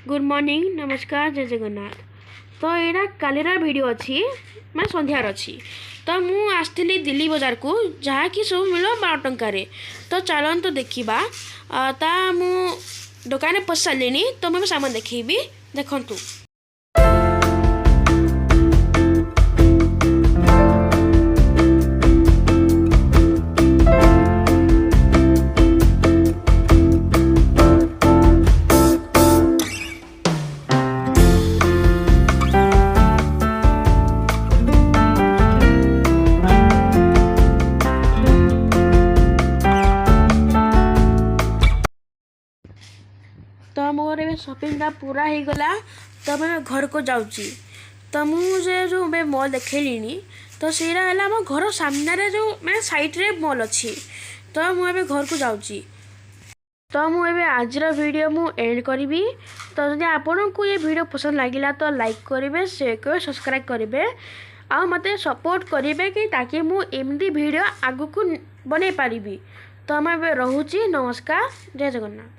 Good morning नमस्कार जय जगन्नाथ। तो यहाँ कालीर वीडियो अच्छी मैं सन्धार अच्छी तो मुझे आसती दिल्ली बजार को जहाँ कि सब मिल 12 टंकार। तो चलते देखा ता मु दुकान पशि सारे तो मुझे सामान देखी देखु। तो मोर शॉपिंग पूरा हो गला। तो मैं घर को जाऊँगी। तो मुझे जो मैं मॉल देखली तो सीरा है आम घर सामने जो मैं साइड रे मॉल अच्छी। तो मुझे घर को जाऊँगी। तो मुझे आज वीडियो मु एंड करी। तो जब आपन को ये वीडियो पसंद लगिला तो लाइक करेंगे, शेयर करेंगे, सब्सक्राइब करेंगे आ मते सपोर्ट करेंगे कि ताकि मु एमती वीडियो आगु को बने पारिबी। तो मैं रोची नमस्कार जय जगन्नाथ।